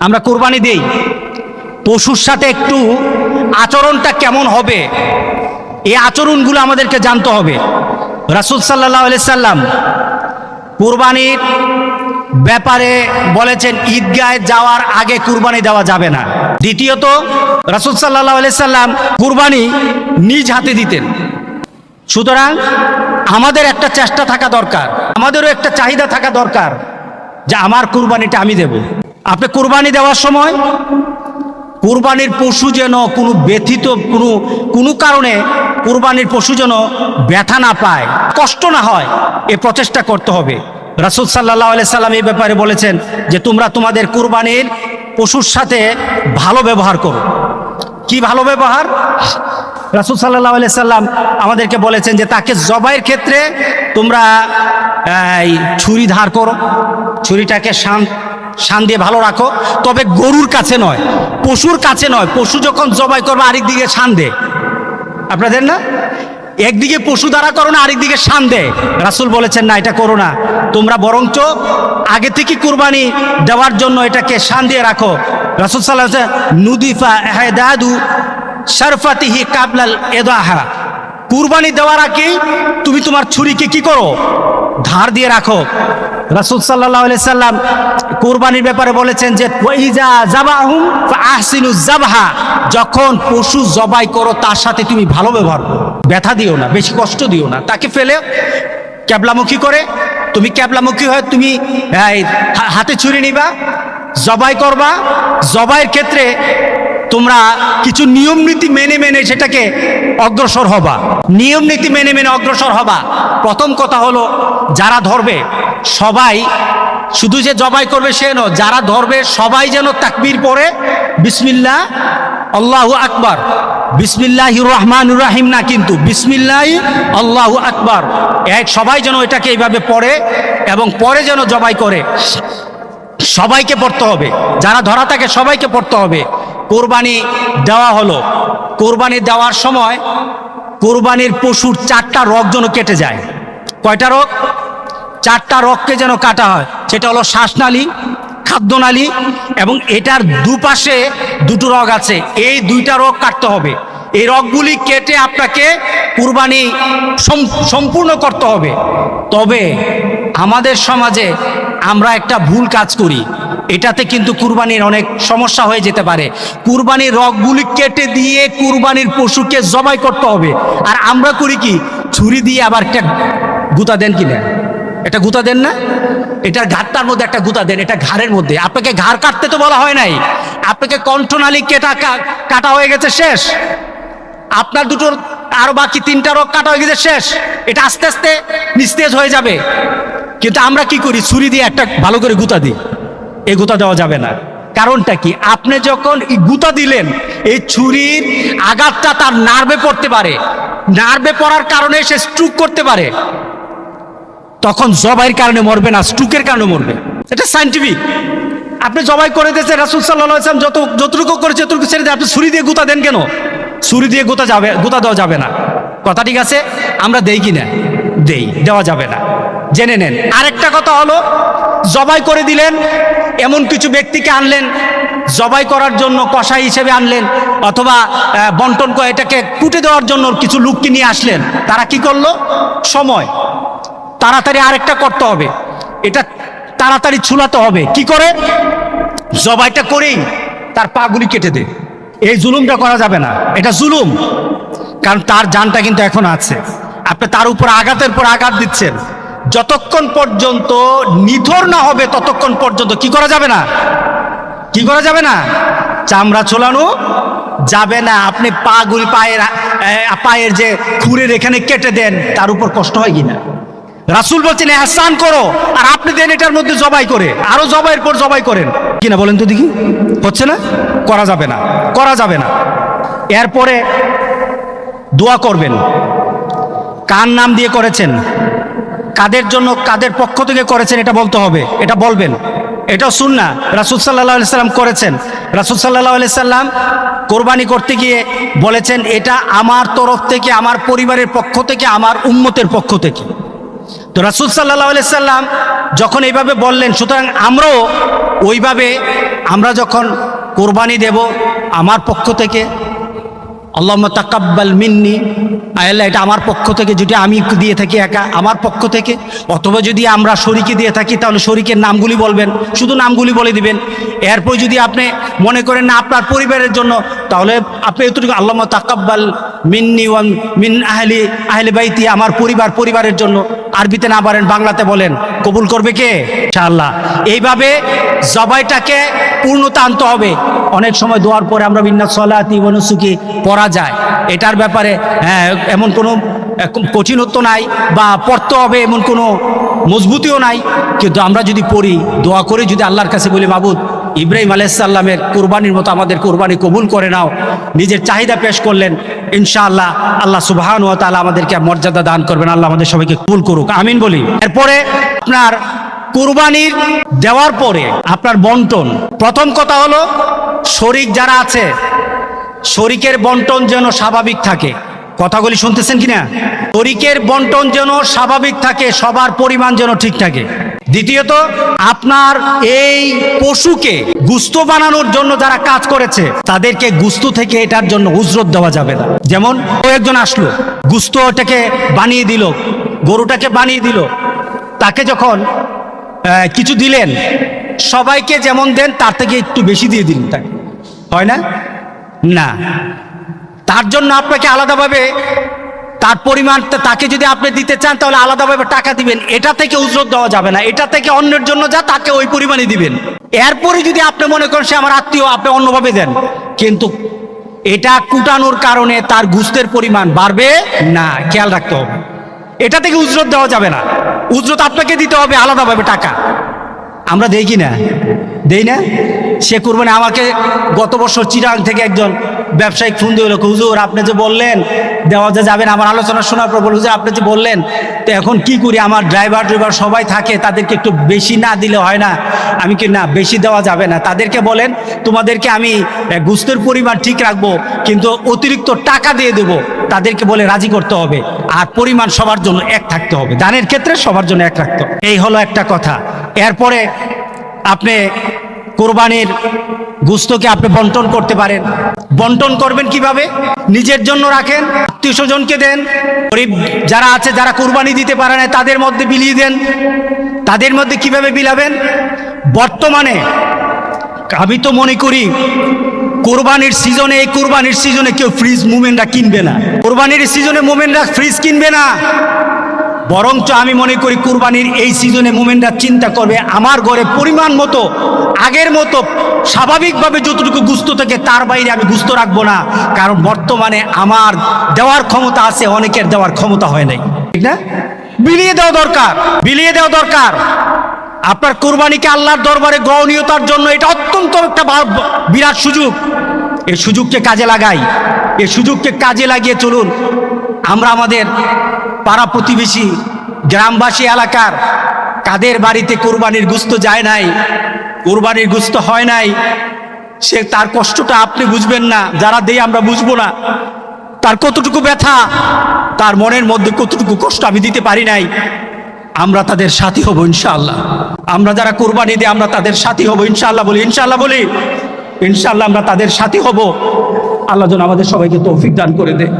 আমরা কোরবানি দেই, পশুর সাথে একটু আচরণটা কেমন হবে, এই আচরণগুলো আমাদেরকে জানতে হবে। রাসূল সাল্লাল্লাহু আলাইহি সাল্লাম কুরবানির ব্যাপারে বলেছেন ঈদগাহে যাওয়ার আগে কুরবানি দেওয়া যাবে না। দ্বিতীয়ত, রাসূল সাল্লাল্লাহু আলাইহি সাল্লাম কুরবানি নিজ হাতে দিতেন। সুতরাং আমাদের একটা চেষ্টা থাকা দরকার, আমাদেরও একটা চাহিদা থাকা দরকার যে আমার কুরবানিটা আমি দেব। আপনি কুরবানি দেওয়ার সময় কুরবানির পশু যেন কোনো ব্যথিত কোনো কারণে কুরবানির পশু যেন ব্যথা না পায়, কষ্ট না হয়, এ প্রচেষ্টা করতে হবে। রাসূল সাল্লাল্লাহু আলাইহি সাল্লাম এই ব্যাপারে বলেছেন যে তোমরা তোমাদের কুরবানির পশুর সাথে ভালো ব্যবহার করো। কি ভালো ব্যবহার? রাসূল সাল্লাল্লাহু আলাইহি সাল্লাম আমাদেরকে বলেছেন যে তাকে জবাইয়ের ক্ষেত্রে তোমরা ছুরি ধার করো, ছুরিটাকে শান দিয়ে ভালো রাখো, তবে গরুর কাছে নয়, পশুর কাছে নয়। পশু যখন জবাই করবে আরেক দিকে শান দে, আপনাদের না, একদিকে পশু দ্বারা করো না, আরেক দিকে শান দে। রাসূল বলেছেন না, এটা করো না, তোমরা বরঞ্চ আগে থেকে কুরবানি দেওয়ার জন্য এটাকে শান দিয়ে রাখো। রাসূল সাল্লাল্লাহু আলাইহি ওয়াসাল্লাম নুদিফা ইহদাদু শারফাতিহি কাবলাল ইদাহা, কুরবানি দেওয়ার আগে তুমি তোমার ছুরিকে কি করো? ধার দিয়ে রাখো। রাসূল সাল্লাল্লাহু আলাইহি সাল্লাম কুরবানির ব্যাপারে বলেছেন যে ওয়াইজা যাবাহুম ফাআহসিনুজ যাবহা, যখন পশু জবাই করো তার সাথে তুমি ভালো ব্যবহার করো, ব্যথা দিও না, বেশি কষ্ট দিও না। তাকে ফেলে ক্যাবলামুখী করে, তুমি ক্যাবলামুখী হয়ে তুমি হাতে ছুরি নিবা, জবাই করবা। জবাইয়ের ক্ষেত্রে তোমরা কিছু নিয়ম নীতি মেনে সেটাকে অগ্রসর হবা, নিয়ম নীতি মেনে অগ্রসর হবা। প্রথম কথা হলো, যারা ধরবে সবাই, শুধু যে জবাই করবে সে নয়, যারা ধরবে সবাই যেন তাকবীর পড়ে, বিসমিল্লাহ আল্লাহু আকবার, বিসমিল্লাহির রহমানির রহিম না, কিন্তু বিসমিল্লাহ আল্লাহু আকবার, সবাই যেন এটাকে এইভাবে পড়ে এবং পরে যেন জবাই করে। সবাইকে পড়তে হবে, যারা ধরা থাকে সবাইকে পড়তে হবে। কোরবানি দেওয়া হলো, কোরবানি দেওয়ার সময় কোরবানির পশুর 4টা রগ যেন কেটে যায়। কয়টা রগ? 4টা রগকে যেন কাটা হয়। সেটা হলো শ্বাসনালী, খাদ্যনালী এবং এটার দুপাশে 2টো রগ আছে, এই 2টা রগ কাটতে হবে। এই রগগুলি কেটে আপনাকে কুরবানি সম্পূর্ণ করতে হবে। তবে আমাদের সমাজে আমরা একটা ভুল কাজ করি, এটাতে কিন্তু কুরবানির অনেক সমস্যা হয়ে যেতে পারে। কুরবানির রগগুলি কেটে দিয়ে কুরবানির পশুকে জবাই করতে হবে, আর আমরা করি কি, ছুরি দিয়ে আবার একটা গুতা দেন কিনা, এটা গুতা দেন না, এটার ঘাটটার মধ্যে একটা গুতা দেন, এটা ঘাড়ের মধ্যে। আপনাকে ঘাড় কাটতে তো বলা হয় নাই, আপনাকে কণ্ঠনালী কাটা হয়ে গেছে, শেষ। আপনার দুটোর আরো বাকি 3টা রগ কাটা হয়ে গেছে, শেষ। এটা আস্তে আস্তে নিস্তেজ হয়ে যাবে। কিন্তু আমরা কি করি, ছুরি দিয়ে একটা ভালো করে গুতা দিই। এই গুতা দেওয়া যাবে না। কারণটা কি? আপনি যখন এই গুতা দিলেন, এই ছুরির আঘাতটা তার নার্ভে পড়তে পারে, নার্ভে পড়ার কারণে সে স্ট্রোক করতে পারে। তখন জবাইয়ের কারণে মরবে না, স্ট্রোকের কারণে মরবে। এটা সায়েন্টিফিক। আপনি জবাই করে দিয়েছেন, রাসূল সাল্লাল্লাহু আলাইহি ওয়াসাল্লাম যতটুকু করেছে ততটুকু ছেড়ে দিয়ে আপনি ছুরি দিয়ে গুতা দেন কেন? ছুরি দিয়ে গুতা দেওয়া যাবে না। কথা ঠিক আছে? আমরা দেই কিনা? দেওয়া যাবে না, জেনে নেন। আরেকটা কথা হলো, জবাই করে দিলেন, এমন কিছু ব্যক্তিকে আনলেন জবাই করার জন্য, কসাই হিসেবে আনলেন, অথবা বন্টন করে এটাকে কুটে দেওয়ার জন্য কিছু লোককে নিয়ে আসলেন। তারা কি করলো? সময় তাড়াতাড়ি আরেকটা করতে হবে, এটা তাড়াতাড়ি ছুলাতে হবে। কি করে? জবাইটা করেই তার পাগুলি কেটে দে। এই জুলুমটা করা যাবে না, এটা জুলুম। কারণ তার জানটা কিন্তু এখন আছে, আপনি তার উপর আঘাতের পর আঘাত দিচ্ছেন। যতক্ষণ পর্যন্ত নিথর না হবে ততক্ষণ পর্যন্ত কি করা যাবে না? কি করা যাবে না? চামড়া ছোলানো যাবে না। আপনি পাগুলি, পায়ের যে খুরের এখানে কেটে দেন, তার উপর কষ্ট হয় কিনা? রাসূল বলছেন ইহসান করো, আর আপনি দেন এটার মধ্যে জবাই করে, আরো জবাইয়ের পর জবাই করেন কিনা, বলেন তো দেখি। হচ্ছে না? করা যাবে না, করা যাবে না। এরপরে দোয়া করবেন। কার নাম দিয়ে করেছেন, কাদের জন্য, কাদের পক্ষ থেকে করেছেন, এটা বলতে হবে, এটা বলবেন। এটাও সুন্নাহ, রাসূল সাল্লাল্লাহু আলাইহি সাল্লাম করেছেন। রাসূল সাল্লাল্লাহু আলাইহি সাল্লাম কোরবানি করতে গিয়ে বলেছেন, এটা আমার তরফ থেকে, আমার পরিবারের পক্ষ থেকে, আমার উম্মতের পক্ষ থেকে। তো রাসূল সাল্লাল্লাহু আলাইহি সাল্লাম যখন এইভাবে বললেন, সুতরাং আমরাও ওইভাবে আমরা যখন কোরবানি দেব আমার পক্ষ থেকে আল্লাহুম্মা তাকাব্বাল মিন্নি, আল্লাহ এটা আমার পক্ষ থেকে, যদি আমি দিয়ে থাকি একা আমার পক্ষ থেকে, অথবা যদি আমরা শরীকে দিয়ে থাকি তাহলে শরীকের নামগুলি বলবেন, শুধু নামগুলি বলে দিবেন। এরপর যদি আপনি মনে করেন না আপনার পরিবারের জন্য, তাহলে আপনি এতটুকু আল্লাহুম্মা তাকাব্বাল মিন্নি ওয়া মিন আহলি বাইতি, আমার পরিবারের জন্য। আরবিতে না পারেন বাংলাতে বলেন, কবুল করবে কে? ইনশাআল্লাহ। এইভাবে জবাইটাকে পূর্ণতা আনতে হবে। অনেক সময় দোয়ার পরে আমরা বিন্নাস সালাতি ওয়া নুসুকি পড়া যায়, এটার ব্যাপারে এমন কোনো কঠিনত্ব নাই বা পড়তে হবে এমন কোনো মজবুতিও নাই, কিন্তু আমরা যদি পড়ি, দোয়া করে যদি আল্লাহর কাছে বলি, মাবুদ ইব্রাহিম আলাইহিস সালামের কোরবানির মতো আমাদের কোরবানি কবুল করে নাও, নিজের চাহিদা পেশ করলেন, ইনশাআল্লাহ আল্লাহ সুবহানাহু ওয়া তাআলা আমাদেরকে মর্যাদা দান করবেন। আল্লাহ আমাদের সবাইকে কবুল করুক, আমিন বলি। এরপরে আপনার কুরবানির দেওয়ার পরে আপনার বন্টন, প্রথম কথা হলো শরীক যারা আছে শরীকের বন্টন যেন স্বাভাবিক থাকে। কথাগুলি শুনতেছেন কিনা? শরীকের বন্টন যেন স্বাভাবিক থাকে, সবার পরিমাণ যেন ঠিক থাকে। দ্বিতীয়ত, আপনার এই পশুকে গুস্ত বানানোর জন্য যারা কাজ করেছে তাদেরকে গুস্ত থেকে এটার জন্য উজরত দেওয়া যাবে না। যেমন একজন আসলো, গুস্ত ওটাকে বানিয়ে দিল, গরুটাকে বানিয়ে দিল, তাকে যখন কিছু দিলেন, সবাইকে যেমন দেন তার থেকে একটু বেশি দিয়ে দিলেন, তাকে হয় না? না, তার জন্য আপনাকে আলাদাভাবে তার পরিমাণটা, তাকে যদি আপনি দিতে চান তাহলে আলাদাভাবে টাকা দিবেন, এটা থেকে উজরত দেওয়া যাবে না। এটা থেকে অন্যের জন্য যা তাকে ওই পরিমাণই দিবেন। এরপরে যদি আপনি মনে করেন সে আমার আত্মীয়, আপনি অন্যভাবে দেন, কিন্তু এটা কুটানোর কারণে তার গুস্তের পরিমাণ বাড়বে না, খেয়াল রাখতে হবে। এটা থেকে উজরত দেওয়া যাবে না, উজরত আপনাকে দিতে হবে আলাদাভাবে টাকা। আমরা দেই কি না? দেই না? সে কুরবানি আমাকে গত বছর চিরাং থেকে একজন ব্যবসায়িক ফোন দিয়ে, হুজুর আপনি যে বললেন দেওয়া যাবে না, আমার আলোচনা শোনার পর বলল, হুজুর আপনি যে বললেন, তো এখন কি করি, আমার ড্রাইভার সবাই থাকে, তাদেরকে একটু বেশি না দিলে হয় না? আমি কি, না বেশি দেওয়া যাবে না, তাদেরকে বলেন তোমাদেরকে আমি গুস্তের পরিমাণ ঠিক রাখবো, কিন্তু অতিরিক্ত টাকা দিয়ে দেবো, তাদেরকে বলে রাজি করতে হবে, আর পরিমাণ সবার জন্য এক থাকতে হবে, দানের ক্ষেত্রে সবার জন্য এক রাখতে হবে। এই হলো একটা কথা। এরপরে আপনি কোরবানির গোশতকে আপনি বন্টন করতে পারেন। বন্টন করবেন কিভাবে? নিজের জন্য রাখেন, আত্মীয় স্বজনকে দেন, গরিব যারা আছে যারা কোরবানি দিতে পারে না তাদের মধ্যে বিলিয়ে দেন। তাদের মধ্যে কিভাবে বিলাবেন? বর্তমানে আমি তো মনে করি কোরবানির সিজনে, এই কোরবানির সিজনে কেউ ফ্রিজ মোমেন্টরা কিনবে না। কোরবানির সিজনে মোমেন্টরা ফ্রিজ কিনবে না, বরঞ্চ আমি মনে করি কুরবানির এই সিজনে মোমেনরা চিন্তা করবে আমার ঘরে পরিমাণ মতো আগের মতো স্বাভাবিকভাবে যতটুকু গুস্ত থেকে তার বাইরে আমি গুস্ত রাখবো না, কারণ বর্তমানে আমার দেওয়ার ক্ষমতা আছে, অনেকের দেওয়ার ক্ষমতা হয় নাই, ঠিক না? বিলিয়ে দেওয়া দরকার, বিলিয়ে দেওয়া দরকার। আপনার কুরবানিকে আল্লাহর দরবারে গ্রহণীয়তার জন্য এটা অত্যন্ত একটা বিরাট সুযোগ। এই সুযোগকে কাজে লাগাই, এই সুযোগকে কাজে লাগিয়ে চলুন। আমরা আমাদের পাড়া প্রতিবেশী, গ্রামবাসী, এলাকার কাদের বাড়িতে কোরবানির গোশত যায় নাই, কোরবানির গোশত হয় নাই, সে তার কষ্টটা আপনি বুঝবেন না, যারা দেই আমরা বুঝবো না, তার কতটুকু ব্যথা, তার মনের মধ্যে কতটুকু কষ্ট আমি দিতে পারি নাই। আমরা তাদের সাথী হব ইনশাআল্লাহ। আমরা যারা কোরবানি দিই আমরা তাদের সাথী হব ইনশাআল্লাহ। বলি ইনশাআল্লাহ, বলি ইনশাআল্লাহ আমরা তাদের সাথী হব। আল্লাহ যেন আমাদের সবাইকে তৌফিক দান করে দেয়।